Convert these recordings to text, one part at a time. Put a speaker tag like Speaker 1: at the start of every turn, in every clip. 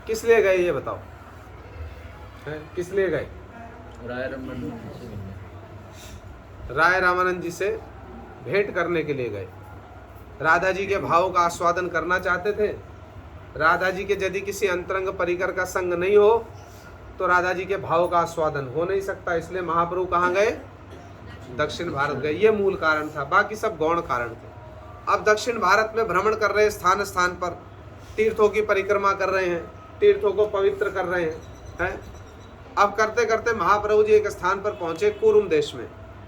Speaker 1: किस लिए गए ये बताओ, किस लिए गए? राय रामानंद जी से भेंट करने के लिए गए। राधा जी के भावों का आस्वादन करना चाहते थे। राधा जी के यदि किसी अंतरंग परिकर का संग नहीं हो तो राधा जी के भाव का आस्वादन हो नहीं सकता। इसलिए महाप्रभु कहाँ गए? दक्षिण भारत गए। ये मूल कारण था, बाकी सब गौण कारण थे। अब दक्षिण भारत में भ्रमण कर रहे हैं, स्थान स्थान पर तीर्थों की परिक्रमा कर रहे हैं, तीर्थों को पवित्र कर रहे हैं। अब करते करते महाप्रभु जी एक स्थान पर पहुंचे, कुरुम देश में।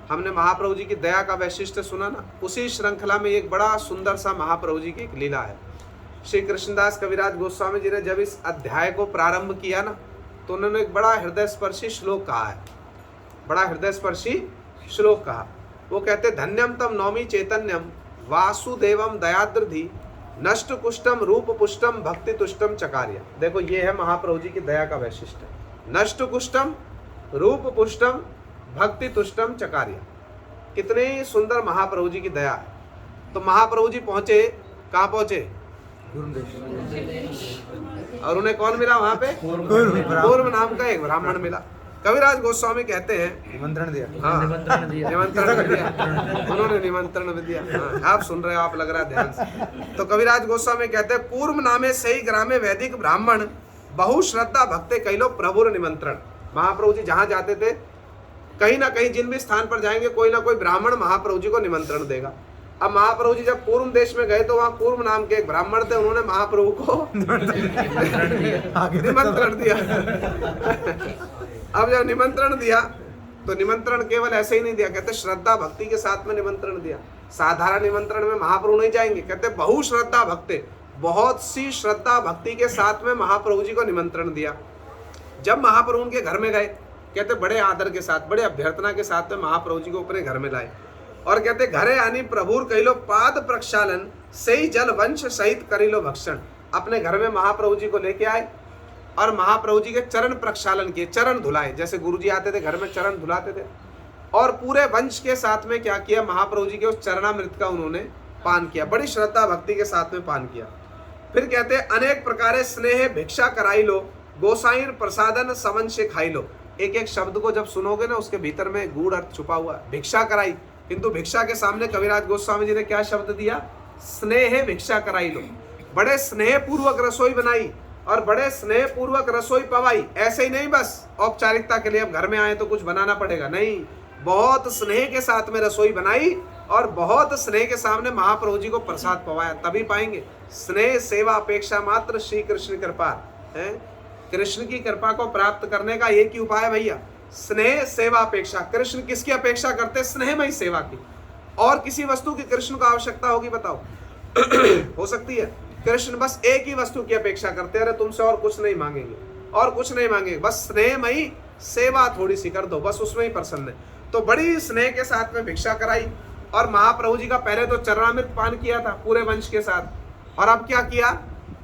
Speaker 1: हमने महाप्रभु जी की दया का वैशिष्ट्य सुना ना, उसी श्रृंखला में एक बड़ा सुंदर सा महाप्रभु जी की एक लीला है। श्री कृष्णदास कविराज गोस्वामी जी ने जब इस अध्याय को प्रारंभ किया ना, तो उन्होंने एक बड़ा हृदय स्पर्शी श्लोक कहा है, बड़ा हृदय स्पर्शी श्लोक कहा। वो कहते, धन्यम तम नौमी चैतन्यम वासुदेवम दयाद्रधि नष्ट कुष्टम रूप पुष्टम भक्ति तुष्टम चकार्य। देखो ये है महाप्रभु जी की दया का वैशिष्ट्य, नष्ट कुष्टम रूप पुष्टम भक्ति तुष्टम चकार्य। कितनी सुंदर महाप्रभु जी की दया है। तो महाप्रभु जी पहुंचे, कहाँ पहुंचे? और उन्हें कौन मिला वहां पे? पूर्व नाम का एक ब्राह्मण मिला। कविराज गोस्वामी कहते हैं
Speaker 2: निमंत्रण दिया।
Speaker 1: हाँ, निमंत्रण दिया, उन्होंने निमंत्रण भी दिया। हाँ, आप सुन रहे हो, आप लग रहा है ध्यान से। तो कविराज गोस्वामी कहते हैं, पूर्व नामे सही ग्रामे वैदिक ब्राह्मण बहु श्रद्धा भक्ते कैलो प्रभुर निमंत्रण। महाप्रभु जी जहाँ जाते थे, कहीं ना कहीं जिन भी स्थान पर जाएंगे कोई ना कोई ब्राह्मण महाप्रभु जी को निमंत्रण देगा। अब महाप्रभु जी जब पूर्व देश में गए तो वहाँ पूर्व नाम के एक ब्राह्मण थे, उन्होंने महाप्रभु को निमंत्रण दिया। अब जब निमंत्रण दिया तो निमंत्रण केवल ऐसे ही नहीं दिया, कहते श्रद्धा भक्ति के साथ में निमंत्रण दिया। साधारण निमंत्रण में महाप्रभु नहीं जाएंगे, कहते बहु श्रद्धा भक्ति, बहुत सी श्रद्धा भक्ति के साथ में महाप्रभु जी को निमंत्रण दिया। जब महाप्रभु उनके घर में गए, कहते बड़े आदर के साथ, बड़े अभ्यर्थना के साथ में महाप्रभु जी को अपने घर में लाए और कहते घरे आनी प्रभुर कहिलो पाद प्रक्षालन सही जल वंश सहित करिलो भक्षण। अपने घर में महाप्रभु जी को लेके आए और महाप्रभु जी के चरण प्रक्षालन किए, चरण धुलाए। जैसे गुरुजी आते थे घर में चरण धुलाते थे, और पूरे वंश के साथ में क्या किया, महाप्रभु जी के उस चरणामृत का उन्होंने पान किया, बड़ी श्रद्धा भक्ति के साथ में पान किया। फिर कहते अनेक प्रकारे स्नेह भिक्षा कराई लो गोसाईर प्रसादन समन से खाई लो। एक एक शब्द को जब सुनोगे ना, उसके भीतर में गूढ़ अर्थ छुपा हुआ है। भिक्षा कराई, किंतु भिक्षा के सामने कविराज गोस्वामी जी ने क्या शब्द दिया? स्नेह भिक्षा कराई लो। बड़े स्नेह पूर्वक रसोई बनाई और बड़े स्नेह पूर्वक रसोई पवाई। ऐसे ही नहीं बस औपचारिकता के लिए अब घर में आए तो कुछ बनाना पड़ेगा, नहीं, बहुत स्नेह के साथ में रसोई बनाई और बहुत स्नेह के सामने महाप्रभु जी को प्रसाद पवाया। तभी पाएंगे स्नेह सेवा अपेक्षा मात्र श्री कृष्ण कृपा है। कृष्ण की कृपा को प्राप्त करने का एक ही उपाय है भैया, स्नेह सेवा अपेक्षा। कृष्ण किसकी अपेक्षा करते? स्नेहमयी सेवा की। और किसी वस्तु की कृष्ण को आवश्यकता होगी बताओ? हो सकती है? कृष्ण बस एक ही वस्तु की अपेक्षा करते हैं, तुमसे और कुछ नहीं मांगेंगे, और कुछ नहीं मांगेंगे, बस स्नेहमयी सेवा थोड़ी सी कर दो, बस उसमें ही प्रसन्न है। तो बड़ी स्नेह के साथ में भिक्षा कराई और महाप्रभु जी का पहले तो चरणामृत पान किया था पूरे वंश के साथ, और अब क्या किया?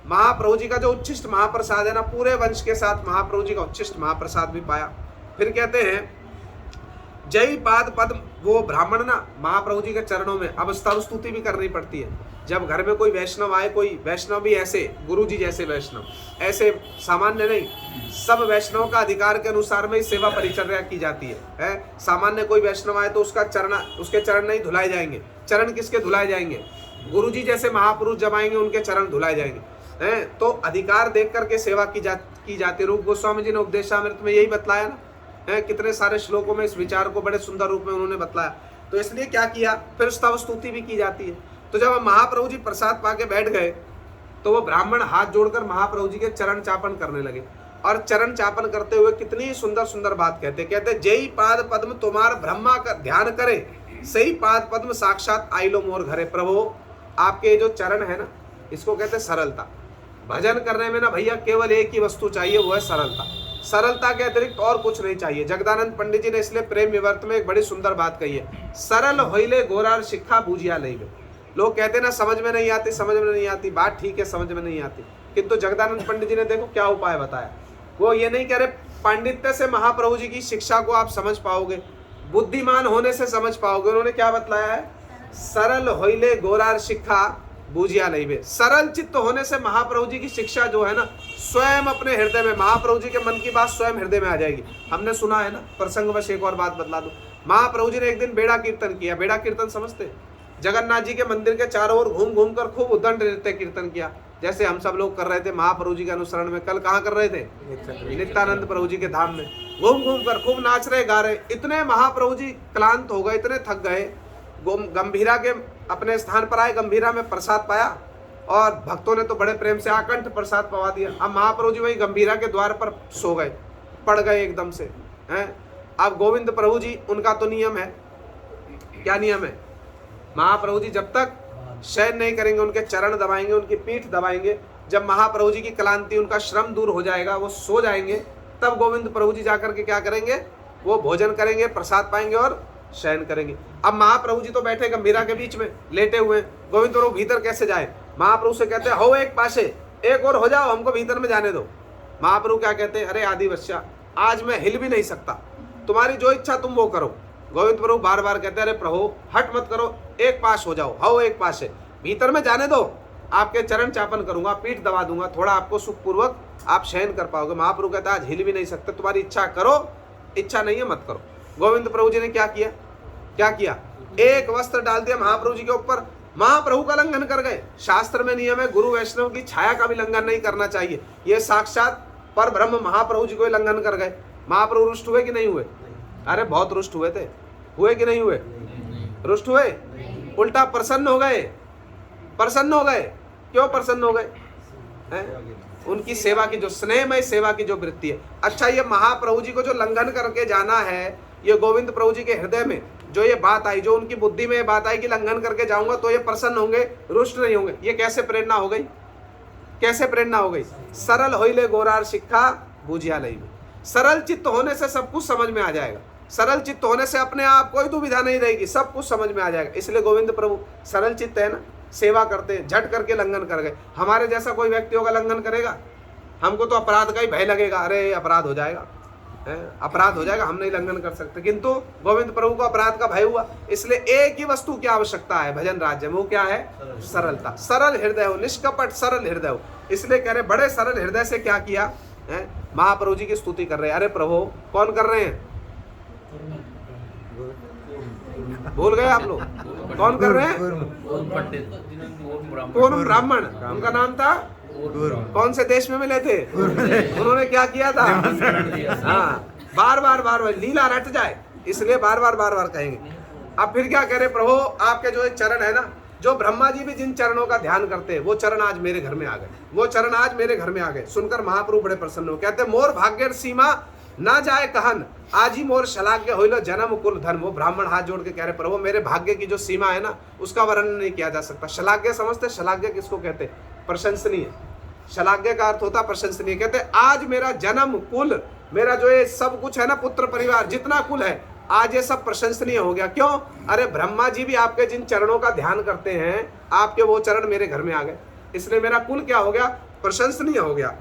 Speaker 1: महाप्रभु जी का जो उच्छिष्ट महाप्रसाद है ना, पूरे वंश के साथ महाप्रभु जी का उच्छिष्ट महाप्रसाद भी पाया। फिर कहते हैं जय पाद पद्म, वो ब्राह्मण ना महाप्रभु जी के चरणों में अब स्तव स्तुति भी करनी पड़ती है। जब घर में कोई वैष्णव आए, कोई वैष्णव भी ऐसे गुरु जी जैसे वैष्णव, ऐसे सामान्य नहीं, सब वैष्णव का अधिकार के अनुसार में सेवा परिचर्या की जाती है। सामान्य कोई वैष्णव आए तो उसके चरण नहीं धुलाए जाएंगे। चरण किसके धुलाए जाएंगे? गुरु जी जैसे महापुरुष जब आएंगे उनके चरण धुलाए जाएंगे। तो अधिकार देख करके सेवा की जाती। रूप गोस्वामी जी ने उपदेशामृत में यही बतलाया ना, कितने सारे श्लोकों में इस विचार को बड़े सुंदर रूप में उन्होंने बतलाया। तो इसलिए क्या किया, फिर स्तव स्तुति भी की जाती है। तो जब महाप्रभु जी प्रसाद पाके बैठ गए तो वो ब्राह्मण हाथ जोड़कर महाप्रभु जी के चरण चापन करने लगे, और चरण चापन करते हुए कितनी सुंदर सुंदर बात कहते जय पाद पद्म तुम्हार ब्रह्मा का ध्यान करे सही पाद पद्म साक्षात आइलो मोर घरे। प्रभु आपके जो चरण है ना, इसको कहते सरलता। भजन करने में ना भैया केवल एक ही वस्तु चाहिए, वो है सरलता। सरलता के अतिरिक्त और कुछ नहीं चाहिए। जगदानंद पंडित जी ने इसलिए प्रेम विवर्त में एक बड़ी सुंदर बात कही है, सरल होइले गोरार शिक्षा बूझिया लई। लोग कहते ना समझ में नहीं आती, समझ में नहीं आती, बात ठीक है, समझ में नहीं आती, किंतु जगदानंद पंडित जी ने देखो क्या उपाय बताया। वो ये नहीं कह रहे पांडित्य से महाप्रभु जी की शिक्षा को आप समझ पाओगे, बुद्धिमान होने से समझ पाओगे। उन्होंने क्या बतलाया है? सरल होइले गोरार शिक्षा बूझिया नहीं बे। सरल चित्त होने से महाप्रभु जी की शिक्षा जो है ना स्वयं अपने हृदय में, महाप्रभु जी के मन की बात स्वयं हृदय में आ जाएगी। हमने सुना है ना, प्रसंगवश एक और बात बतला दूं। महाप्रभु जी ने एक दिन बेड़ा कीर्तन किया। बेड़ा कीर्तन समझते? जगन्नाथ जी के मंदिर के चारों ओर घूम घूम कर खूब उद्दंड नृत्य कीर्तन किया, जैसे हम सब लोग कर रहे थे महाप्रभु जी के अनुसरण में। कल कहाँ कर रहे थे? नित्यानंद प्रभु जी के धाम में घूम घूम कर खूब नाच रहे गा रहे। इतने महाप्रभु जी क्लांत हो गए, इतने थक गए, गंभीरा के अपने स्थान पर आए, गंभीरा में प्रसाद पाया और भक्तों ने तो बड़े प्रेम से आकंठ प्रसाद पवा दिया। अब महाप्रभु जी वही गंभीरा के द्वार पर सो गए, पड़ गए एकदम से हैं। अब गोविंद प्रभु जी, उनका तो नियम है, क्या नियम है? महाप्रभु जी जब तक शयन नहीं करेंगे, उनके चरण दबाएंगे, उनकी पीठ दबाएंगे। जब महाप्रभु जी की क्लांति, उनका श्रम दूर हो जाएगा, वो सो जाएंगे, तब गोविंद प्रभु जी जाकर के क्या करेंगे? वो भोजन करेंगे, प्रसाद पाएंगे और शयन करेंगे। अब महाप्रभु जी तो बैठे गंभीरा के बीच में लेटे हुए, गोविंद प्रभु भीतर कैसे जाए? महाप्रभु से कहते हैं, हो एक पासे, एक और हो जाओ, हमको भीतर में जाने दो। महाप्रभु क्या कहते हैं? अरे आदि वश्या, आज मैं हिल भी नहीं सकता, तुम्हारी जो इच्छा तुम वो करो। गोविंद प्रभु बार बार कहते हैं, अरे प्रभु हट मत करो, एक पास हो जाओ, हो एक पास है, भीतर में जाने दो, आपके चरण चापन करूंगा, पीठ दबा दूंगा, थोड़ा आपको सुखपूर्वक आप शयन कर पाओगे। महाप्रभु कहता है, आज हिल भी नहीं सकते, तुम्हारी इच्छा करो, इच्छा नहीं है मत करो। गोविंद प्रभु जी ने क्या किया? क्या किया? एक वस्त्र डाल दिया महाप्रभु जी के ऊपर। महाप्रभु का लंघन कर गए। शास्त्र में नियम है, गुरु वैष्णव की छाया का भी लंघन नहीं करना चाहिए। ये साक्षात पर ब्रह्म महाप्रभु जी को लंघन कर गए। महाप्रभु रुष्ट हुए कि नहीं हुए? अरे बहुत रुष्ट हुए थे। हुए कि नहीं हुए? रुष्ट हुए, उल्टा प्रसन्न हो गए। प्रसन्न हो गए, क्यों प्रसन्न हो गए? उनकी सेवा की जो स्नेहमय सेवा की जो वृत्ति है। अच्छा, ये महाप्रभु जी को जो लंघन करके जाना है, ये गोविंद प्रभु जी के हृदय में जो ये बात आई, जो उनकी बुद्धि में ये बात आई कि लंघन करके जाऊंगा तो ये प्रसन्न होंगे, रुष्ट नहीं होंगे, ये कैसे प्रेरणा हो गई? कैसे प्रेरणा हो गई? सरल होइले गोरार शिक्षा बूझिया लई। सरल चित्त होने से सब कुछ समझ में आ जाएगा। सरल चित्त होने से अपने आप कोई दुविधा नहीं रहेगी, सब कुछ समझ में आ जाएगा। इसलिए गोविंद प्रभु सरल चित्त है ना, सेवा करते हैं, झट करके लंघन कर गए। हमारे जैसा कोई व्यक्ति होगा लंघन करेगा, हमको तो अपराध का ही भय लगेगा, अरे अपराध हो जाएगा, अपराध हो जाएगा, हम नहीं लंघन कर सकते। किंतु गोविंद प्रभु को अपराध का भय हुआ। इसलिए एक ही वस्तु की आवश्यकता है भजन राज्य में, वो क्या है? सरलता। सरल हृदय हो, निष्कपट सरल हृदय हो। इसलिए कह रहे बड़े सरल हृदय से क्या किया? महाप्रभु जी की स्तुति कर रहे हैं। अरे प्रभु कौन कर रहे हैं? भूल गए आप लोग? कौन कर रहे हैं? पूर्व ब्राह्मण, उनका नाम था, कौन से देश में मिले थे? उन्होंने क्या किया था? हाँ, बार बार लीला रट जाए, इसलिए बार बार कहेंगे। अब फिर क्या कह रहे? प्रभु आपके जो चरण है ना, जो ब्रह्मा जी भी जिन चरणों का ध्यान करते हैं, वो चरण आज मेरे घर में आ गए, वो चरण आज मेरे घर में आ गए। सुनकर महाप्रभु बड़े प्रसन्न हो, कहते मोर भाग्य सीमा ना जाए कहन, आज ही मोर शलाघ्य होइलो जन्म कुल धन। वो ब्राह्मण हाथ जोड़ के कह रहे प्रभु मेरे भाग्य की जो सीमा है ना, उसका वर्णन नहीं किया जा सकता। शलाघ्य समझते? शलाघ्य किसको कहते? प्रशंसनीय। शलाघ्य का अर्थ होता प्रशंसनीय। कहते आज मेरा जन्म कुल, मेरा जो ये सब कुछ है ना, पुत्र परिवार जितना कुल है, आज ये सब प्रशंसनीय हो गया। क्यों? अरे ब्रह्मा जी भी आपके जिन चरणों का ध्यान करते हैं, आपके वो चरण मेरे घर में आ गए, इसलिए मेरा कुल क्या हो गया? प्रशंसनीय हो गया।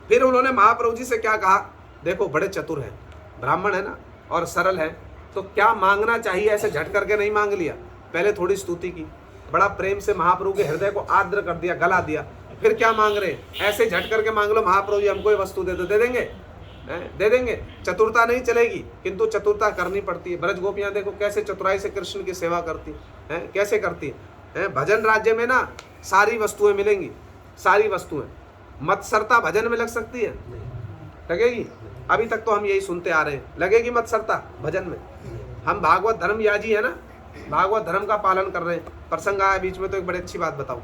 Speaker 1: फिर उन्होंने महाप्रभु जी से क्या कहा? देखो बड़े चतुर हैं, ब्राह्मण है ना और सरल है, तो क्या मांगना चाहिए? ऐसे झट करके नहीं मांग लिया, पहले थोड़ी स्तुति की, बड़ा प्रेम से महाप्रभु के हृदय को आर्द्र कर दिया, गला दिया। फिर क्या मांग रहे? ऐसे झट करके मांग लो महाप्रभु जी हमको ये वस्तु दे दो, दे देंगे? दे देंगे। चतुरता नहीं चलेगी, किंतु चतुरता करनी पड़ती है। ब्रज गोपियां देखो कैसे चतुराई से कृष्ण की सेवा करती हैं, कैसे करती हैं। भजन राज्य में ना सारी वस्तुएं मिलेंगी, सारी वस्तुएं। मत्सरता भजन में लग सकती है? लगेगी? अभी तक तो हम यही सुनते आ रहे हैं, लगेगी मत्सरता भजन में? हम भागवत धर्म याजी है ना, भागवत धर्म का पालन कर रहे हैं। प्रसंग आया बीच में तो एक बड़ी अच्छी बात बताऊं,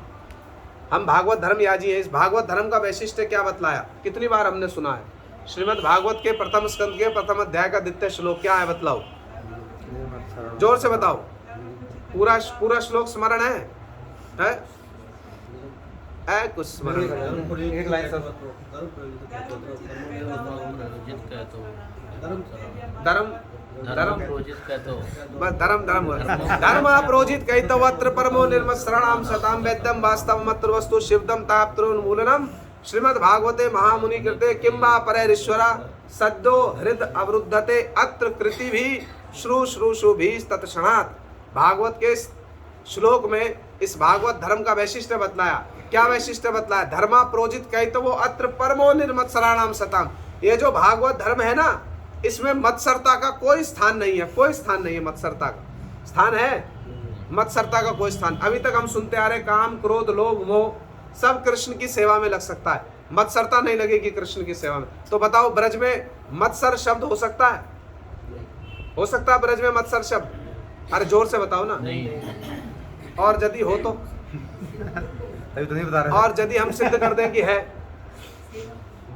Speaker 1: हम भागवत धर्म याजी है। इस भागवत धर्म का वैशिष्ट्य क्या बतलाया, कितनी बार हमने सुना है। श्रीमद् भागवत के प्रथम स्कंद के प्रथम अध्याय का द्वितीय श्लोक क्या है बतलाओ, जोर से बताओ। पूरा श्लोक स्मरण है? कुछ स्मरण एक लाइन धर्म प्रोजित कैतवत्र परमो निर्मत्सरणाम सताम वैद्यम वास्तव मत्र वस्तु शिवदम ताप्त्रोन्मूलनम श्रीमद् भागवते महामुनि कृते किंबा परैरीश्वरा सद्यो हृद अवरुद्धते अत्र कृति भी श्रु श्रु शु भी तत्क्षणात्। भागवत के श्लोक में इस भागवत धर्म का वैशिष्ट्य बतलाया। क्या वैशिष्ट्य बतलाया? धर्मा प्रोजित कही तो वो अत्र परमो निर्मत्सराणाम सताम। ये जो भागवत धर्म है ना, इसमें मत्सरता का कोई स्थान नहीं है, कोई स्थान नहीं है। मत्सरता का स्थान है? मत्सरता का कोई स्थान। अभी तक हम सुनते आ रहे काम, क्रोध, लोभ, मोह सब कृष्ण की सेवा में लग सकता है, मत्सरता नहीं लगेगी कृष्ण की सेवा में। तो बताओ ब्रज में मत्सर शब्द हो सकता है? हो सकता है ब्रज में मत्सर शब्द? अरे जोर से बताओ ना। नहीं। और यदि हो तो
Speaker 2: अभी तो नहीं बता रहे।
Speaker 1: और यदि हम सिद्ध कर दें कि है,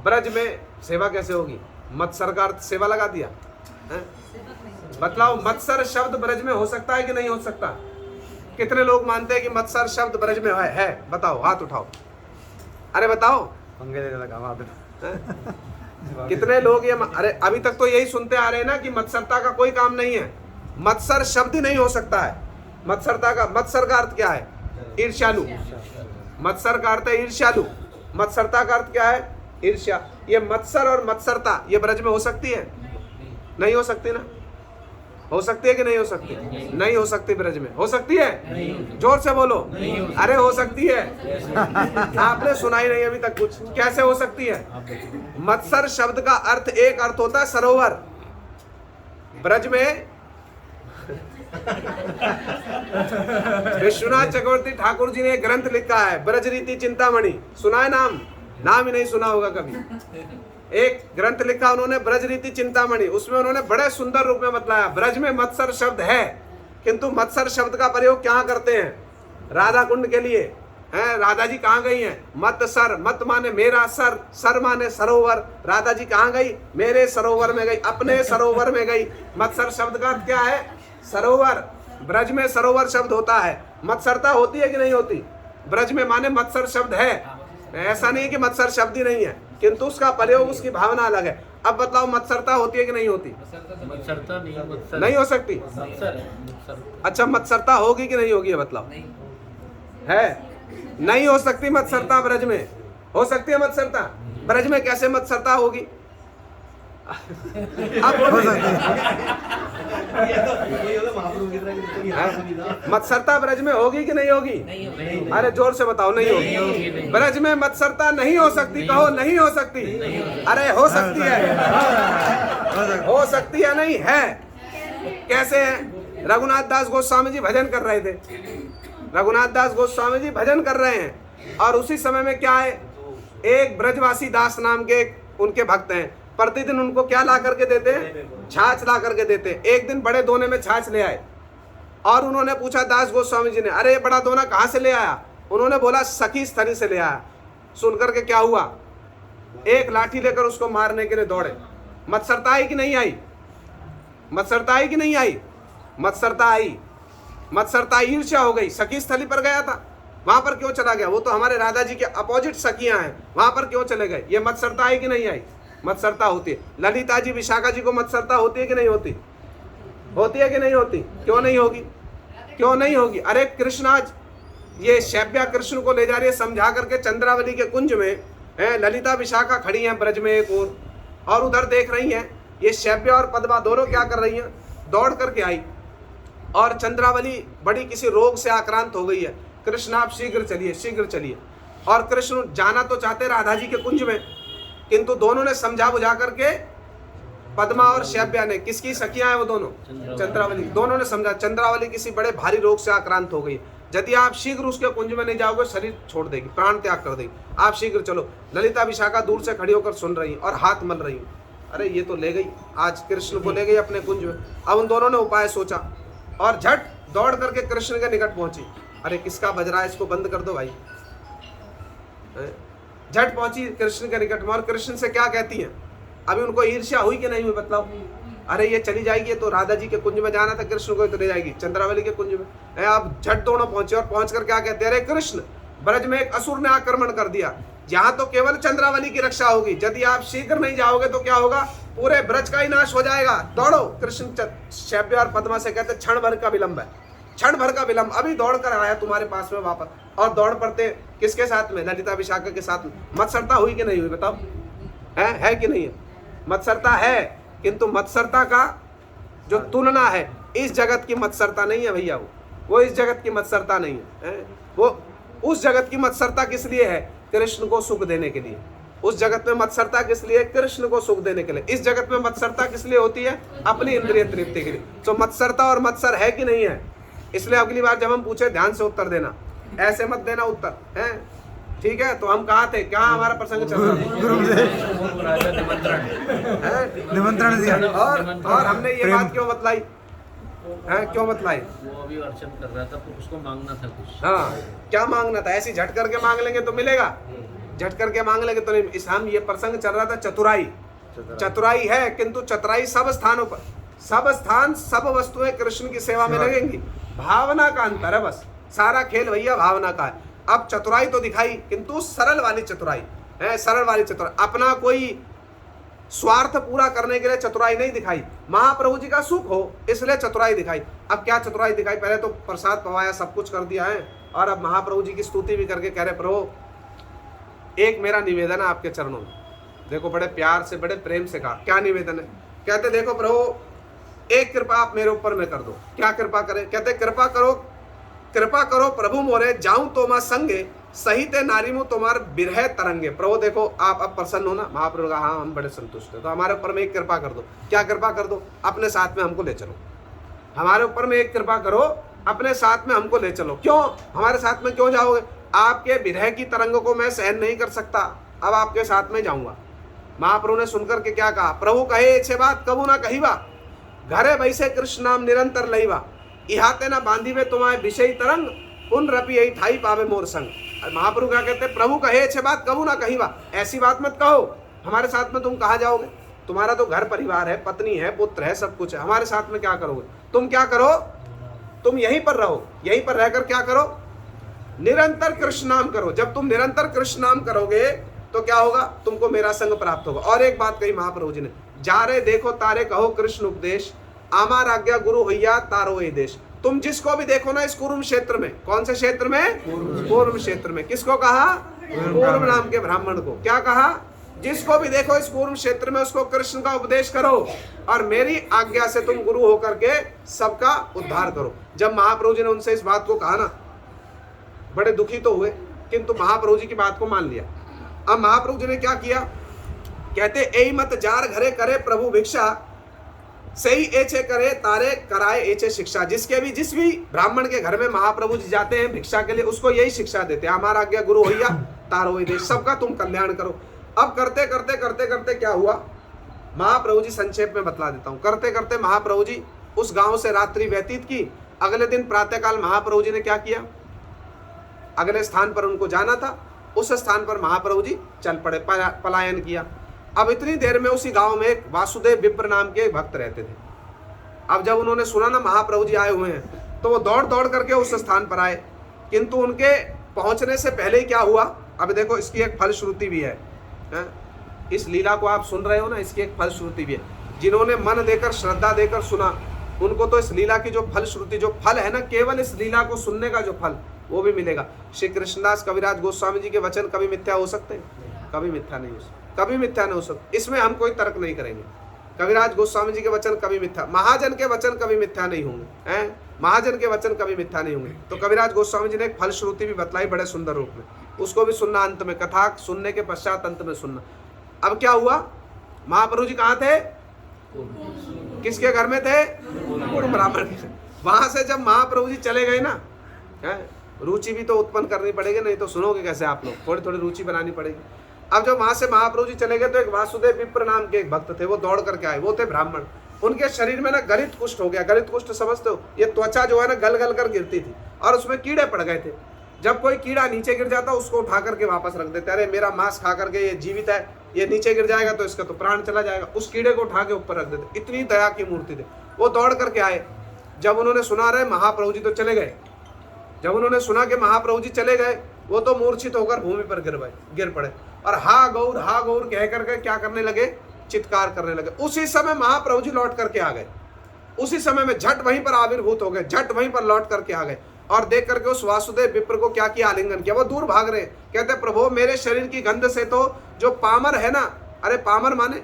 Speaker 1: ब्रज में सेवा कैसे होगी? मत्सर का अर्थ सेवा लगा दिया है? बतलाओ मत्सर शब्द ब्रज में हो सकता है कि नहीं हो सकता? कितने लोग मानते हैं कि मत्सर शब्द ब्रज में है? बताओ, हाथ उठाओ। अरे बताओ,
Speaker 2: पंगे लेने लगा वहाँ पे।
Speaker 1: कितने लोग ये अरे अभी तक तो यही सुनते आ रहे हैं ना कि मत्सरता का कोई काम नहीं है, मत्सर शब्द ही नहीं हो सकता है। मत्सरता का, मत्सर का अर्थ क्या है? ईर्ष्यालु। मत्सर का अर्थ है ईर्ष्यालु, मत्सरता का अर्थ क्या है? ईर्ष्या। ये मत्सर और मत्सरता ये ब्रज में हो सकती है? नहीं हो सकती ना? हो सकती है कि नहीं हो सकती? नहीं हो सकती ब्रज में। हो सकती है? जोर से बोलो। अरे हो सकती है। आपने सुना ही नहीं अभी तक कुछ। कैसे हो सकती है? मत्सर शब्द का अर्थ, एक अर्थ होता है सरोवर। ब्रज में विश्वनाथ चक्रवर्ती ठाकुर जी ने एक ग्रंथ लिखा है ब्रज रीति चिंतामणि। सुना है नाम? नाम ही नहीं सुना होगा कभी। एक ग्रंथ लिखा उन्होंने ब्रज रीति चिंतामणि। उसमें उन्होंने बड़े सुंदर रूप में बतलाया ब्रज में मत्सर शब्द है, किंतु मत्सर शब्द का प्रयोग क्या करते हैं? राधा कुंड के लिए है। राधा जी कहाँ गई हैं? मत सर, मत माने मेरा सर, सर माने सरोवर। राधा जी कहाँ गई? मेरे सरोवर में गई, अपने सरोवर में गई। मत्सर शब्द का क्या है? सरोवर। ब्रज में सरोवर शब्द होता है। मत्सरता होती है कि नहीं होती? ब्रज में माने मत्सर शब्द है। ऐसा नहीं कि मत्सर शब्द ही नहीं है, किंतु उसका प्रयोग, उसकी भावना अलग है। अब बताओ मत्सरता होती है कि नहीं होती?
Speaker 3: मत्सरता
Speaker 1: नहीं हो सकती। अच्छा मत्सरता होगी कि नहीं होगी ये बतलाओ? है? नहीं हो सकती मत्सरता ब्रज में। हो सकती है मत्सरता? ब्रज में कैसे मत्सरता होगी? अब मत्सरता ब्रज में होगी कि नहीं होगी? अरे जोर से बताओ। नहीं होगी। ब्रज में मत्सरता नहीं हो सकती। कहो नहीं हो सकती। अरे हो सकती है। हो सकती है? नहीं है। कैसे है? रघुनाथ दास गोस्वामी जी भजन कर रहे थे। रघुनाथ दास गोस्वामी जी भजन कर रहे हैं और उसी समय में क्या है, एक ब्रजवासी दास नाम के उनके भक्त हैं। प्रतिदिन उनको क्या ला करके देते हैं? छाछ ला करके देते हैं। एक दिन बड़े दोने में छाछ ले आए और उन्होंने पूछा दास गोस्वामी जी ने, अरे ये बड़ा दोना कहाँ से ले आया? उन्होंने बोला सखी स्थली से ले आया। सुनकर के क्या हुआ? एक लाठी लेकर उसको मारने के लिए दौड़े। मत्सरता आई कि नहीं आई? मत्सरता आई कि नहीं आई? मत्सरता आई। मत्सरता ईर्ष्या हो गई। सखी स्थली पर गया था, वहां पर क्यों चला गया? वो तो हमारे राधा जी के अपोजिट सखियां हैं, वहां पर क्यों चले गए? ये मत्सरता आई कि नहीं आई? मत्सरता होती है। ललिता जी, विशाखा जी को मत्सरता होती है कि नहीं होती? होती है कि नहीं होती? क्यों नहीं होगी? क्यों नहीं होगी? अरे कृष्ण आज ये शैब्या कृष्ण को ले जा रही है समझा करके चंद्रावली के कुंज में है। ललिता विशाखा खड़ी हैं ब्रज में एक और उधर देख रही हैं ये शैब्या और पद्मा दोनों क्या कर रही हैं? दौड़ करके आई और चंद्रावली बड़ी किसी रोग से आक्रांत हो गई है। कृष्ण आप शीघ्र चलिए, शीघ्र चलिए। और कृष्ण जाना तो चाहते राधा जी के कुंज में, किंतु दोनों ने समझा बुझा करके, पद्मा और शैब्या ने, किसकी सखियां हैं वो दोनों? चंद्रावली। दोनों ने समझा चंद्रावली किसी बड़े भारी रोग से आक्रांत हो गई, यदि आप शीघ्र उसके कुंज में नहीं जाओगे शरीर छोड़ देगी, प्राण त्याग कर देगी, आप शीघ्र चलो। ललिता विशाखा दूर से खड़ी होकर सुन रही और हाथ मल रही। अरे ये तो ले गई, आज कृष्ण को ले गई अपने कुंज में। अब उन दोनों ने उपाय सोचा और झट दौड़ करके कृष्ण के निकट पहुंची। अरे किसका बज रहा है, इसको बंद कर दो भाई। झट पहुंची कृष्ण के निकट में और कृष्ण से क्या कहती हैं? अभी उनको ईर्ष्या हुई कि नहीं हुई बताओ? अरे ये चली जाएगी, तो राधा जी के कुंज में जाना था, कृष्ण को तो ले जाएगी चंद्रावली के कुंज में। आप झट दोनों पहुंचे और पहुंच कर क्या कहते हैं? अरे कृष्ण, ब्रज में एक असुर ने आक्रमण कर दिया, यहाँ तो केवल चंद्रावली की रक्षा होगी, यदि आप शीघ्र नहीं जाओगे तो क्या होगा? पूरे ब्रज का ही नाश हो जाएगा। दौड़ो। कृष्ण शैब्या और पद्मा से कहते क्षण भर का विलंब है, क्षण भर का विलंब, अभी दौड़ कर आया तुम्हारे पास में वापस। और दौड़ पड़ते किसके साथ में? ललिता विशाखा के साथ में। मत्सरता हुई कि नहीं हुई बताओ? है कि नहीं है? मत्सरता है, किंतु मत्सरता का जो तुलना है इस जगत की मत्सरता नहीं है भैया। वो वो इस जगत की मत्सरता नहीं है। वो उस जगत की मत्सरता किस लिए है? कृष्ण को सुख देने के लिए। उस जगत में मत्सरता किस लिए? कृष्ण को सुख देने के लिए। इस जगत में मत्सरता किस लिए होती है? अपनी इंद्रिय तृप्ति के लिए। तो मत्सरता और मत्सर है कि नहीं है? इसलिए अगली बार जब हम पूछे ध्यान से उत्तर देना, ऐसे मत देना उत्तर है, ठीक है? तो हम कहाँ थे, क्या हमारा प्रसंग चल रहा है?
Speaker 2: निमंत्रण दिया।
Speaker 1: और हमने ये बात क्यों बतलाई है? क्यों बतलाई?
Speaker 3: वो अभी अर्चन कर रहा था, तो उसको मांगना था कुछ।
Speaker 1: हाँ, क्या मांगना था? ऐसी झट करके मांग लेंगे तो मिलेगा, झट करके मांग लेंगे तो नहीं। इस हम ये प्रसंग चल रहा था चतुराई। चतुराई है, किंतु चतुराई सब स्थानों पर, सब स्थान, सब वस्तुएं कृष्ण की सेवा में लगेंगी। भावना का अंतर है बस, सारा खेल भैया भावना का है। अब चतुराई तो दिखाई, किंतु सरल वाली चतुराई है, सरल वाली चतुराई। अपना कोई स्वार्थ पूरा करने के लिए चतुराई नहीं दिखाई। महाप्रभु जी का सुख हो इसलिए चतुराई दिखाई। अब क्या चतुराई दिखाई? पहले तो प्रसाद पवाया, सब कुछ कर दिया है, और अब महाप्रभु जी की स्तुति भी करके कह रहे प्रभु एक मेरा निवेदन है आपके चरणों में। देखो बड़े प्यार से, बड़े प्रेम से कहा। क्या निवेदन है? कहते देखो प्रभु एक कृपा आप मेरे ऊपर में कर दो। क्या कृपा करें? कहते कृपा करो प्रभु मोरे, जाऊं तो मैं संगे, सहित नारी मुँह तुम्हारे बिरह तरंगे। प्रभु देखो आप अब प्रसन्न हो ना? महाप्रभु का हाँ हम बड़े संतुष्ट हैं, तो हमारे ऊपर में एक कृपा कर दो। क्या कृपा कर दो? अपने साथ में हमको ले चलो। हमारे ऊपर में एक कृपा करो, अपने साथ में हमको ले चलो। क्यों? हमारे साथ में क्यों जाओगे? आपके विरह की तरंगों को मैं सहन नहीं कर सकता, अब आपके साथ में जाऊंगा। महाप्रभु ने सुनकर के क्या कहा? प्रभु कहे छे बात कबू ना कहीबा, घरे बैसे कृष्ण नाम निरंतर लईबा, इहाते ना बांधी वे तुम्हारे विषय तरंग, उन रपी यही ठाई पावे मोर संग। महाप्रभु क्या कहते? प्रभु कहे छे बात कबू ना कहीबा, ऐसी बात मत कहो। हमारे साथ में तुम कहाँ जाओगे? तुम्हारा तो घर परिवार है, पत्नी है, पुत्र है, सब कुछ है। हमारे साथ में क्या करोगे? तुम क्या करो? तुम यहीं पर रहो, यहीं पर रहकर क्या करो? निरंतर कृष्ण नाम करो। जब तुम निरंतर कृष्ण नाम करोगे तो क्या होगा? तुमको मेरा संग प्राप्त होगा। और एक बात कही महाप्रभु जी ने, जा रे देखो तारे कहो कृष्ण उपदेश, आमार आज्ञा गुरु होइया तारो ये देश। तुम जिसको भी देखो ना इस कुरुम क्षेत्र में, कौन से क्षेत्र में? कुरुम क्षेत्र में। किसको कहा? कुरुम नाम के ब्राह्मण को। क्या कहा? जिसको भी देखो इस कुरुम क्षेत्र में उसको कृष्ण का उपदेश करो, और मेरी आज्ञा से तुम गुरु होकर के सबका उद्धार करो। जब महाप्रभु जी ने उनसे इस बात को कहा ना, बड़े दुखी तो हुए, किंतु महाप्रभु जी की बात को मान लिया। अब महाप्रभु जी ने क्या किया? कहते एई मत जार घरे करे प्रभु भिक्षा, सही एचे करे तारे कराए एचे शिक्षा। जिस भी ब्राह्मण के घर में महाप्रभु जी जाते हैं भिक्षा के लिए, उसको यही शिक्षा देते हैं, हमारा आज्ञा गुरु होइया तारो ये देश, सबका तुम कल्याण करो। अब करते करते क्या हुआ? महाप्रभु जी संक्षेप में बतला देता हूँ। करते करते महाप्रभु जी उस गांव से रात्रि व्यतीत की। अगले दिन प्रातःकाल महाप्रभु जी ने क्या किया? अगले स्थान पर उनको जाना था, उस स्थान पर महाप्रभु जी चल पड़े, पलायन किया। अब इतनी देर में उसी गांव में एक वासुदेव विप्र नाम के भक्त रहते थे। अब जब उन्होंने सुना ना महाप्रभु जी आए हुए हैं, तो वो दौड़ दौड़ करके उस स्थान पर आए, किंतु उनके पहुंचने से पहले ही क्या हुआ? अब देखो इसकी एक फलश्रुति भी है। इस लीला को आप सुन रहे हो ना, इसकी एक फलश्रुति भी है। जिन्होंने मन देकर श्रद्धा देकर सुना, उनको तो इस लीला की जो फलश्रुति, जो फल है ना, केवल इस लीला को सुनने का जो फल, वो भी मिलेगा। श्री कृष्णदास कविराज गोस्वामी जी के वचन कभी मिथ्या हो सकते हैं? कभी मिथ्या नहीं हो सकते, कभी मिथ्या नहीं हो सकते। इसमें हम कोई तर्क नहीं करेंगे। कविराज गोस्वामी जी के वचन कभी मिथ्या, महाजन के वचन कभी मिथ्या नहीं होंगे, हैं? महाजन के वचन कभी मिथ्या नहीं होंगे। तो कविराज गोस्वामी जी ने एक फलश्रुति भी बतलाई बड़े सुंदर रूप में, उसको भी सुनना अंत में, कथा सुनने के पश्चात अंत में सुनना। अब क्या हुआ? महाप्रभु जी कहाँ थे? किसके घर में थे? कुरुम ब्राह्मण। वहां से जब महाप्रभु जी चले गए ना, रुचि भी तो उत्पन्न करनी पड़ेगी, नहीं तो सुनोगे कैसे आप लोग? थोड़ी थोड़ी रुचि बनानी पड़ेगी। अब जब वहां से महाप्रभु जी चले गए तो एक वासुदेव विप्र नाम के एक भक्त थे, वो दौड़ करके आए। वो थे ब्राह्मण। उनके शरीर में ना गलित कुष्ठ हो गया। गलित कुष्ठ समझते हो? ये त्वचा जो है ना गल गल कर गिरती थी, और उसमें कीड़े पड़ गए थे। जब कोई कीड़ा नीचे गिर जाता उसको उठा करके वापस रख देते, अरे मेरा मांस खा करके ये जीवित है, ये नीचे गिर जाएगा तो इसका तो प्राण चला जाएगा। उस कीड़े को उठा के ऊपर रख देते। इतनी दया की मूर्ति थे। वो दौड़ करके आए। जब उन्होंने सुना रहे महाप्रभु जी तो चले गए, जब उन्होंने सुना कि महाप्रभु जी चले गए, वो तो मूर्छित होकर भूमि पर गिर पड़े, और हा गौर कह करके क्या करने लगे? चित्कार करने लगे। उसी समय महाप्रभु जी लौट करके आ गए। उसी समय में झट वहीं पर आविर्भूत हो गए, झट वहीं पर लौट करके आ गए, और देख करके उस वासुदेव विप्र को क्या किया? आलिंगन किया। वो दूर भाग रहे, कहते प्रभु मेरे शरीर की गंध से तो जो पामर है ना, अरे पामर माने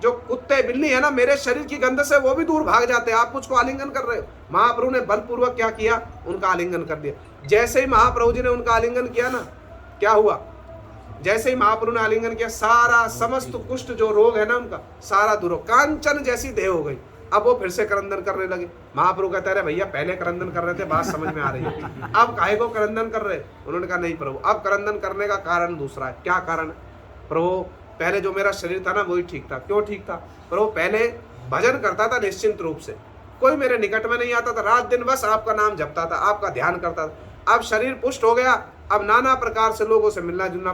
Speaker 1: जो कुत्ते बिल्ली है ना, मेरे शरीर की गंध से वो भी दूर भाग जाते हैं। आप मुझको आलिंगन कर रहे हो। महाप्रभु ने बलपूर्वक क्या किया, उनका आलिंगन कर दिया। जैसे ही महाप्रभु जी ने उनका आलिंगन किया ना, क्या हुआ, जैसे ही महाप्रभु ने आलिंगन किया, सारा समस्त कुष्ठ जो रोग है ना उनका सारा दूर हो, कांचन जैसी देह हो गई। अब वो फिर से करंदन करने लगे। महाप्रभु कहते रहे भैया पहले करंदन कर रहे थे, बात समझ में आ रही है, अब काहे को करंदन कर रहे? उन्होंने कहा नहीं प्रभु, अब करंदन करने का कारण दूसरा है। क्या कारण है प्रभु? पहले जो मेरा शरीर था ना वही ठीक था। क्यों ठीक था प्रभु? पहले भजन करता था निश्चिंत रूप से, कोई मेरे निकट में नहीं आता था, रात दिन बस आपका नाम जपता था, आपका ध्यान करता था। अब शरीर पुष्ट हो गया, अब नाना प्रकार से लोगों से मिलना जुलना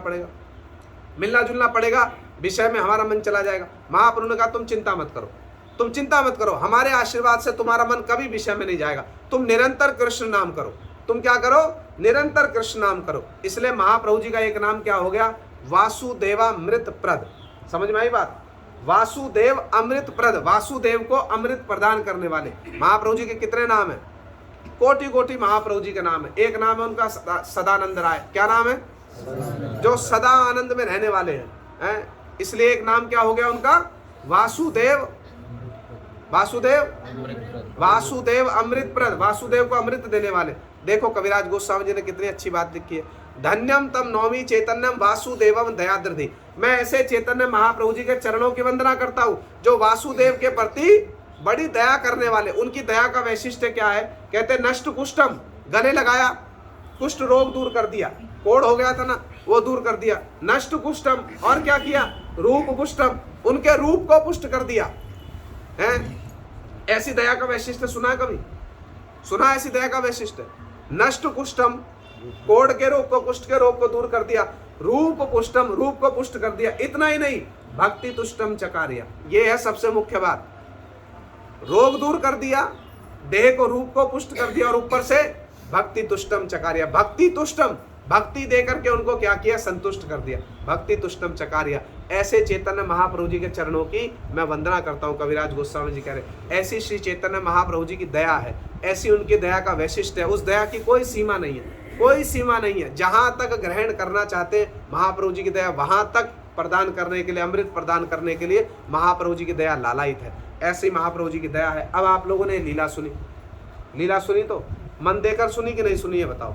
Speaker 1: पड़ेगा, विषय में हमारा मन चला जाएगा। महाप्रभु ने कहा तुम चिंता मत करो, तुम चिंता मत करो, हमारे आशीर्वाद से तुम्हारा मन कभी विषय में नहीं जाएगा। तुम निरंतर कृष्ण नाम करो। तुम क्या करो? निरंतर कृष्ण नाम करो। इसलिए महाप्रभु जी का एक नाम क्या हो गया? वासुदेवामृत प्रद। समझ में आई बात? वासुदेव अमृत प्रद, वासुदेव को अमृत प्रदान करने वाले। महाप्रभु जी के कितने नाम है? कोटि कोटि महाप्रभु जी के नाम है। एक नाम है उनका सदानंद राय। क्या नाम है? जो सदा आनंद में रहने वाले हैं। इसलिए एक नाम क्या हो गया उनका? वासुदेव अमृत प्रद, वासुदेव को अमृत देने वाले। देखो कविराज गोस्वामी जी ने कितनी अच्छी बात लिखी है। धन्यम तम नौमी चैतन्यम वासुदेवम दयाद्रधि। मैं ऐसे चैतन्य महाप्रभु जी के चरणों की वंदना करता हूँ जो वासुदेव के प्रति बड़ी दया करने वाले। उनकी दया का वैशिष्ट्य क्या है? कहते नष्ट कुष्ठम, गले लगाया, कुष्ठ रोग दूर कर दिया, कोढ़ हो गया था ना वो दूर कर दिया। नष्ट कुष्ठम, और क्या किया? रूप पुष्टम, उनके रूप को पुष्ट कर दिया है। ऐसी दया का वैशिष्ट्य सुना है कभी? सुना ऐसी दया का वैशिष्ट्य? नष्ट कुष्ठम, कोढ़ के रोग को, कुष्ठ के रोग को दूर कर दिया। रूप पुष्टम, रूप को पुष्ट कर दिया। इतना ही नहीं, भक्ति तुष्टम चकारिया, ये है सबसे मुख्य बात। रोग दूर कर दिया, देह को, रूप को पुष्ट कर दिया, और ऊपर से भक्ति तुष्टम चकारिया, भक्ति तुष्टम, भक्ति देकर के उनको क्या किया? संतुष्ट कर दिया। भक्ति तुष्टम चकारिया। ऐसे चैतन्य महाप्रभु जी के चरणों की मैं वंदना करता हूँ। कविराज गोस्वामी जी कह रहे ऐसी श्री चैतन्य महाप्रभु जी की दया है, ऐसी उनकी दया का वैशिष्ट्य है। उस दया की कोई सीमा नहीं है, कोई सीमा नहीं है। जहां तक ग्रहण करना चाहते हैं महाप्रभु जी की दया, वहां तक प्रदान करने के लिए, अमृत प्रदान करने के लिए महाप्रभु जी की दया लालायित है। ऐसी महाप्रभु जी की दया है। अब आप लोगों ने लीला सुनी, लीला सुनी तो मन देकर सुनी कि नहीं सुनी है बताओ?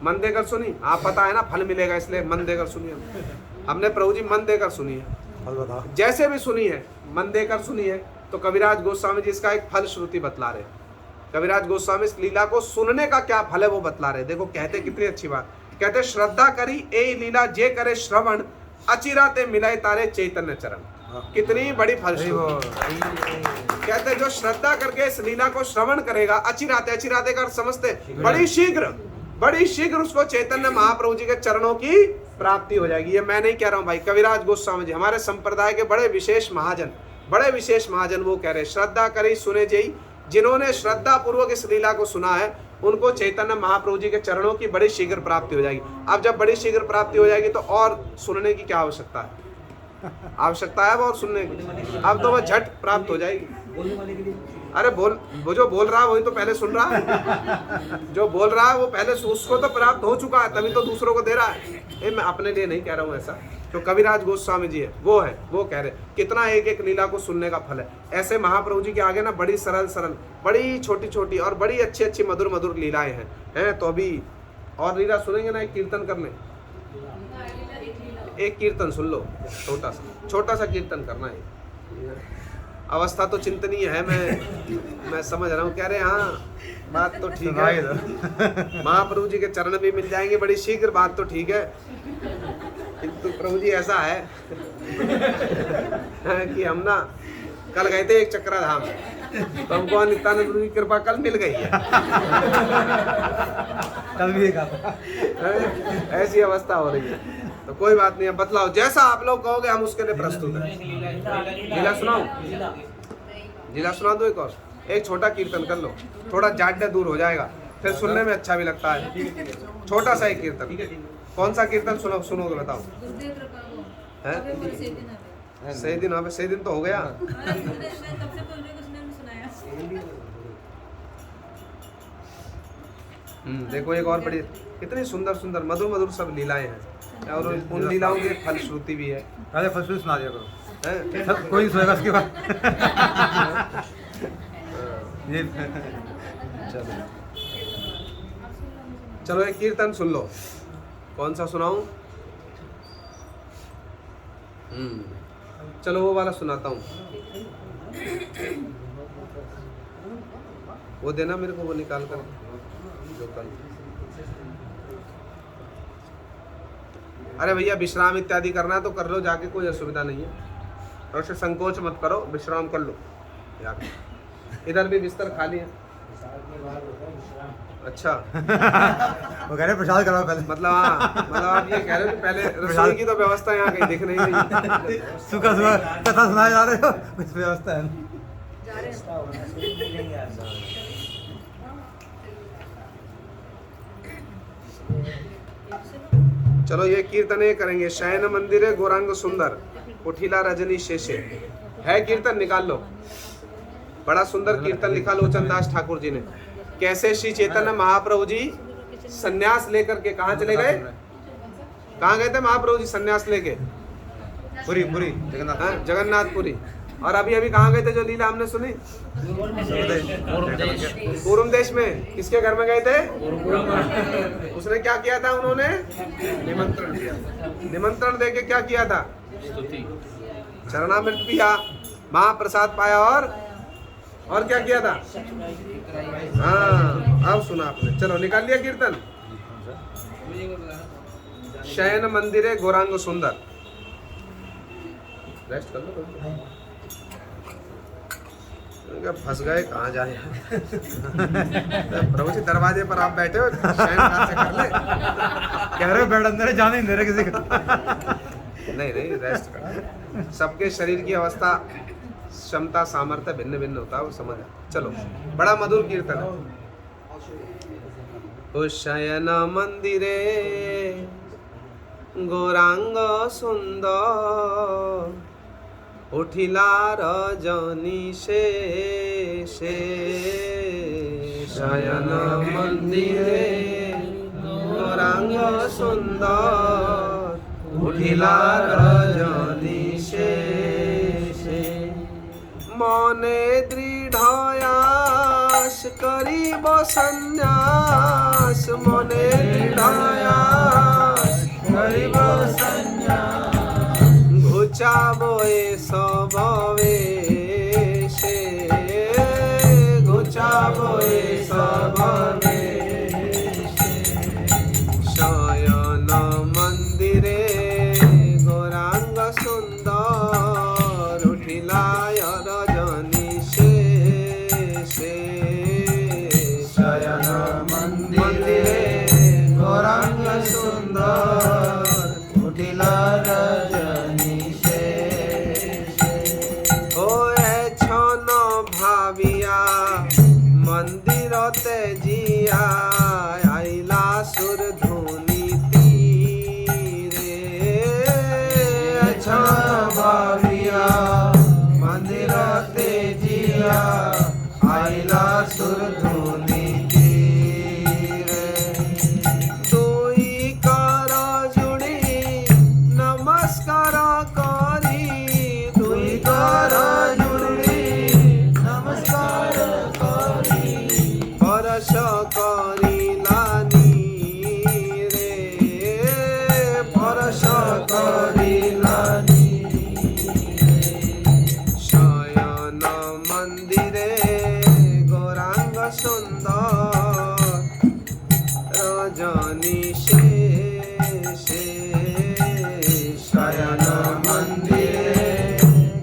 Speaker 1: मन देकर सुनी? आप पता है ना फल मिलेगा, इसलिए मन देकर सुनी। हमने प्रभु जी मन देकर सुनी है,
Speaker 2: फल बताओ।
Speaker 1: जैसे भी सुनी है मन देकर सुनी है। तो कविराज गोस्वामी जी इसका एक फल श्रुति बतला रहे। कविराज गोस्वामी इस लीला को सुनने का क्या फल है वो बतला रहे। देखो कहते कितनी अच्छी बात, कहते श्रद्धा करी ए लीला जे करे श्रवण, अचिराते मिलाए तारे चैतन्य चरण। कितनी बड़ी फलश्रुति। कहते जो श्रद्धा करके इस लीला को श्रवण करेगा, अचिराते, अचिराते का समझते बड़ी शीघ्र उसको चैतन्य महाप्रभु जी के चरणों की प्राप्ति हो जाएगी। ये मैं नहीं कह रहा हूँ भाई, कविराज गोस्वामी जी हमारे संप्रदाय के बड़े विशेष महाजन वो कह रहे श्रद्धा करी सुने जई। जिन्होंने श्रद्धा पूर्वक इस लीला को सुना है उनको चैतन्य महाप्रभु जी के चरणों की बड़ी शीघ्र प्राप्ति हो जाएगी। अब जब बड़ी शीघ्र प्राप्ति हो जाएगी तो और सुनने की क्या आवश्यकता है? आवश्यकता है और सुनने की। अब तो वह झट प्राप्त हो जाएगी। अरे बोल, वो जो बोल रहा है वही तो पहले सुन रहा है। जो बोल रहा है वो पहले उसको तो प्राप्त हो चुका है, तभी तो दूसरों को दे रहा है। मैं अपने लिए नहीं कह रहा हूँ ऐसा, जो कविराज गोस्वामी जी है वो कह रहे कितना एक एक लीला को सुनने का फल है। ऐसे महाप्रभु जी के आगे ना बड़ी सरल बड़ी छोटी छोटी और बड़ी अच्छी अच्छी मधुर मधुर लीलाएं हैं। तो अभी और लीला सुनेंगे ना, एक कीर्तन करने, एक कीर्तन सुन लो, छोटा सा कीर्तन करना है। अवस्था तो चिंतनीय है, मैं समझ रहा हूँ। कह रहे हाँ बात तो ठीक है, महाप्रभु जी के चरण भी मिल जाएंगे बड़ी शीघ्र, बात तो ठीक है। किंतु प्रभु जी ऐसा है कि हम ना कल गए थे एक चक्रा धाम, तो हमको नित्यानंद गुरु की कृपा कल मिल गई है।
Speaker 2: कल भी
Speaker 1: ऐसी अवस्था हो रही है। तो कोई बात नहीं है, बतलाओ जैसा आप लोग कहोगे हम उसके लिए प्रस्तुत हैं। लीला सुनाओ, लीला सुना दो। एक छोटा कीर्तन कर लो, थोड़ा जाड्य दूर हो जाएगा, फिर सुनने में अच्छा भी लगता है। छोटा सा एक कीर्तन, कौन सा कीर्तन सुनोगे बताओ? सही दिन तो हो गया। देखो एक और बड़ी, कितनी सुंदर मधुर सब लीलाएं हैं, और उन लीलाओं की फलश्रुति भी है।
Speaker 2: अरे फलश्रुति सुना दिया करो।
Speaker 1: हैं?
Speaker 2: सब कोई नहीं सोएगा उसके बाद ये चलो
Speaker 1: चलो एक कीर्तन सुन लो। कौन सा सुनाऊं? चलो वो वाला सुनाता हूँ। वो देना मेरे को, वो निकाल कर जो कल। अरे भैया विश्राम इत्यादि करना है तो कर लो जाके, कोई असुविधा नहीं है। और उससे संकोच मत करो, विश्राम कर लो। इधर भी बिस्तर खाली है। अच्छा
Speaker 2: वो कह रहे प्रसाद कराओ पहले।
Speaker 1: मतलब हाँ, मतलब आप ये कह रहे हो कि पहले रसोई की तो व्यवस्था यहाँ कहीं दिख नहीं रही।
Speaker 2: सुखा सुखा कथा सुनाए जा रहे हो, कुछ व्यवस्था है नहीं।
Speaker 1: चलो ये कीर्तन ये करेंगे। शयन मंदिरे गौरांग सुंदर उठिला रजनी शेषे, है कीर्तन, निकाल लो। बड़ा सुंदर कीर्तन लिखा लोचन दास ठाकुर जी ने। कैसे श्री चैतन्य महाप्रभु जी सन्यास लेकर के कहाँ चले गए? कहाँ गए थे महाप्रभु जी सन्यास लेके?
Speaker 2: पूरी पूरी जगन्नाथ
Speaker 1: हाँ, जगन्नाथपुरी। और अभी अभी कहाँ गए थे जो लीला हमने सुनी? पूर्व देश में। किसके घर में गए थे? उसने क्या किया था? उन्होंने निमंत्रण दिया। निमंत्रण देके क्या किया था? चरणामृत पिया, महाप्रसाद पाया और क्या किया था? हाँ अब सुना आपने। चलो निकाल लिया कीर्तन। शयन मंदिरे गौरांग सुंदर। रेस्ट कर लो। फंस गए कहाँ जाए? प्रभु जी दरवाजे पर आप बैठे हो, शयन कहाँ से कर ले?
Speaker 2: कह रहे हो बेड अंदर है, जाने नहीं दे रहे किसी को।
Speaker 1: नहीं रेस्ट कर। सबके शरीर की अवस्था, क्षमता, सामर्थ्य भिन्न भिन्न होता है, वो समझ। चलो बड़ा मधुर कीर्तन है। ओ शयन मंदिरे गौरांग सुंदर उठिला रजनी शेषे। शयन मंदिरे गौरांग सुंदर उठिला रजनी शेषे। मने दृढ़यास करिब सन्यास, मने दृढ़यास करिब सन्यास। घुचाबो ए सब वेशे, घुचाबो ए सब वेशे। शयन मंदिरे गौरांग सुंदर उठिला रजनी शेषे। शयन मंदिरे गौरांग सुंदर उठिला रजनी शेषे। ओए छन भाविया मंदिर तेजिया आइला सुर धुनी तीरे। छन भाविया मंदिर तेजिया आइला सुर धुनी तीरे। दुई कर जुड़ी नमस्कार करी, दुई कर जुड़ी नमस्कार करी। परश करिलानी रे, परश करिलानी। शयन मंदिरे गौरांग सुंदर रजनी शेषे। शयन मंदिरे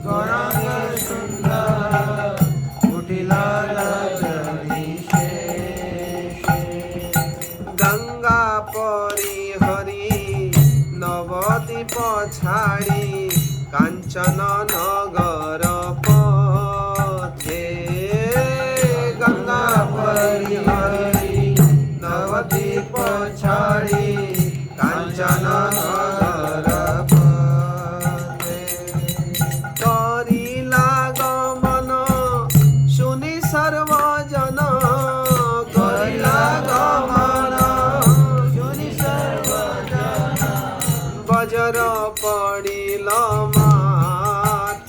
Speaker 1: गौरांग सुंदर उठिला रजनी शेषे। गंगा परिहरी नवद्वीप छाड़ी कांचन नगर पथे। गंगा परिहरी नवद्वीप छाड़ी कांचन नगर पथे। करिला गमन सुनि सर्वजन, करिला गमन सुनि सर्वजन। बजर पड़िल माथे,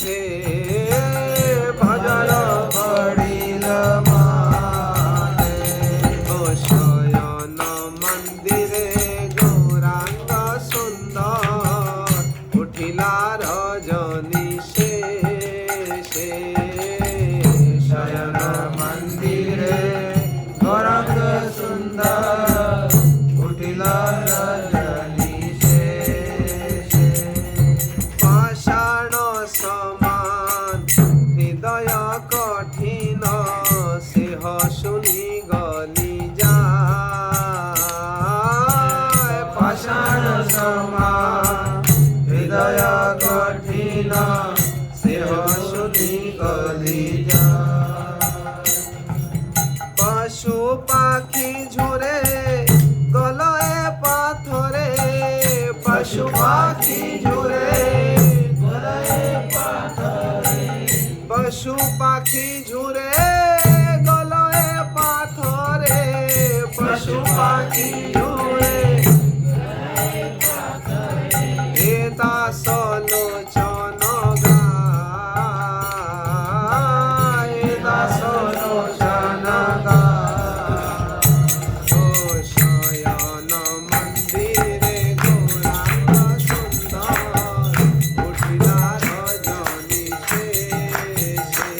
Speaker 1: না সেহ শুনি গলি যা পশু পাখি ঝরে গলয়ে পাথরে পশু পাখি ঝরে পশু পাখি ঝুরে গলয়ে পাথরে পশু পাখি ঝুরে এ দাস লোচন গায় এ দাস লোচন গায় ও শয়ন মন্দিরে গৌরাঙ্গ সুন্দর উঠিলা রজনী শেষে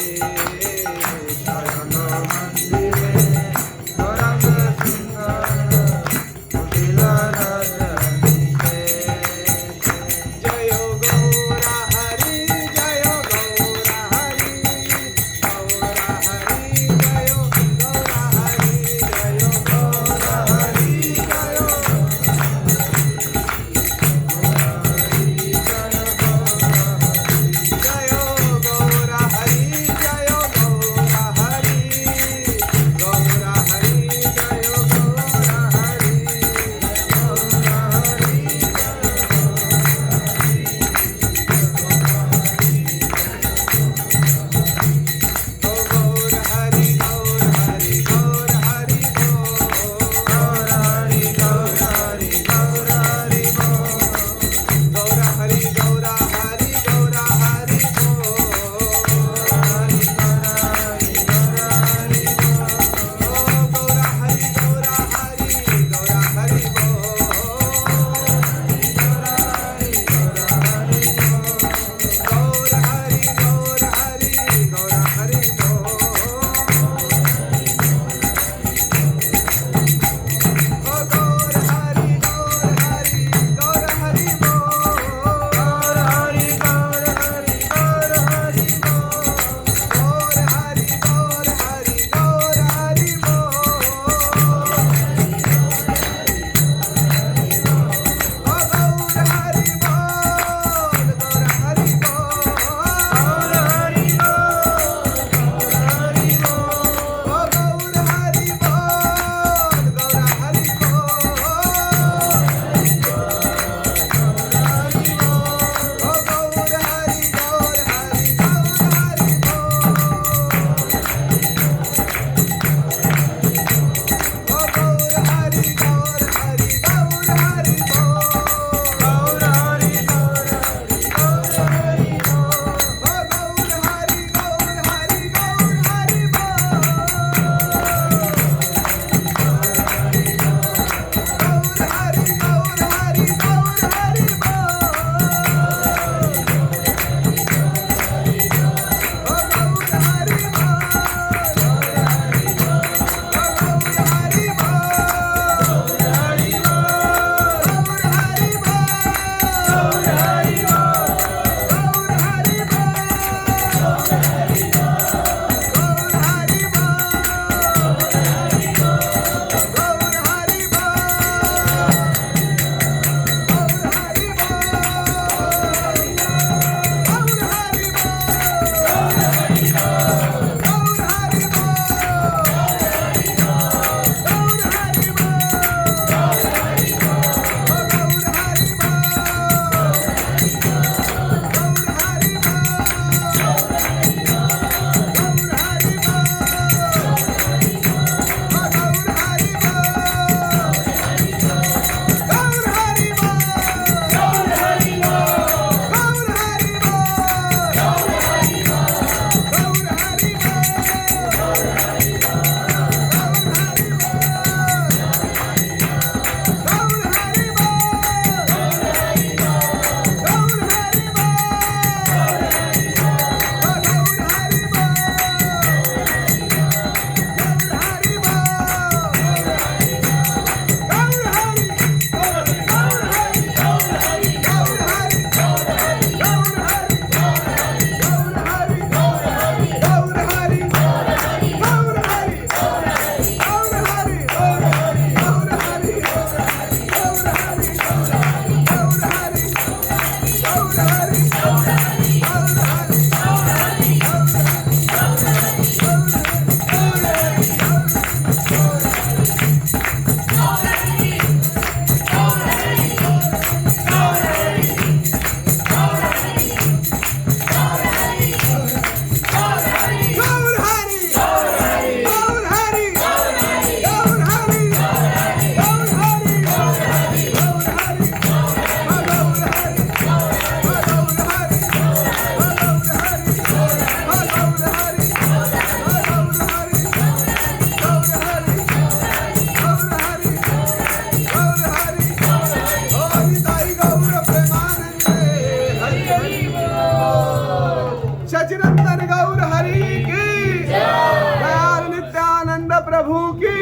Speaker 1: प्रभु की,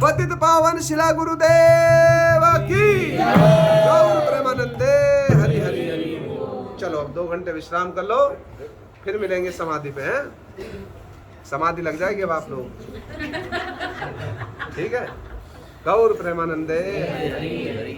Speaker 1: पतित पावन शिला गुरुदेव की, गौर प्रेमानंदे हरि हरि हरि। चलो अब 2 घंटे विश्राम कर लो, फिर मिलेंगे समाधि पे हैं। समाधि लग जाएगी अब आप लोग, ठीक है। गौर प्रेमानंदे हरि हरि।